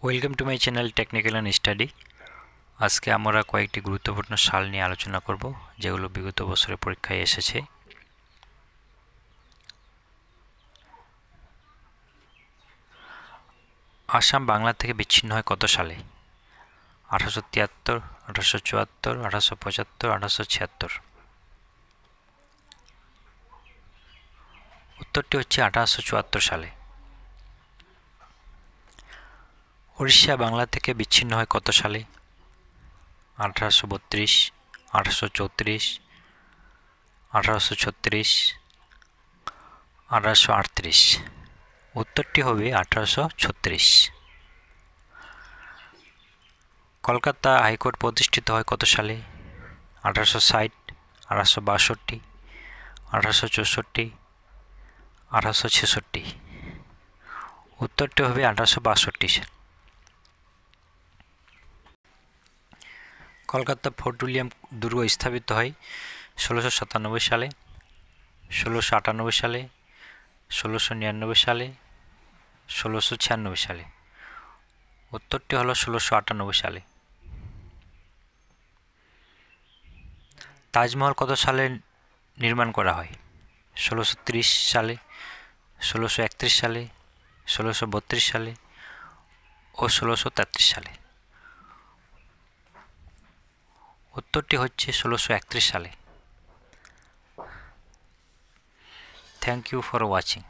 Welcome to my channel technical and study. আজকে আমরা কয়েকটি গুরুত্বপূর্ণ সাল নিয়ে আলোচনা করব যেগুলো বিগত বছরের পরীক্ষায় এসেছে। আসাম বাংলা থেকে বিচ্ছিন্ন হয় কত সালে? 1873, 1874, 1875, 1876। উত্তরটি হচ্ছে 1874 সালে। উড়িষ্যা বাংলা থেকে বিচ্ছিন্ন হয় কত সালে? 1832, 1834, 1836, 1838। উত্তরটি হবে 1836। কলকাতা হাইকোর্ট প্রতিষ্ঠিত হয় কত সালে? 1860, 1862, 1864, 1866। উত্তরটি হবে 1862 সাল। কলকাতা ফোর্ট উইলিয়াম দুর্গ স্থাপিত হয় 1697 সালে, 1698 সালে, 1699 সালে, 1696 সালে। উত্তরটি হলো 1698 সালে। তাজমহল কত সালে নির্মাণ করা হয়? 1630 সালে, 1631 সালে, 1632 সালে ও 1633 সালে। উত্তরটি হচ্ছে 1631 সালে। Thank you for watching.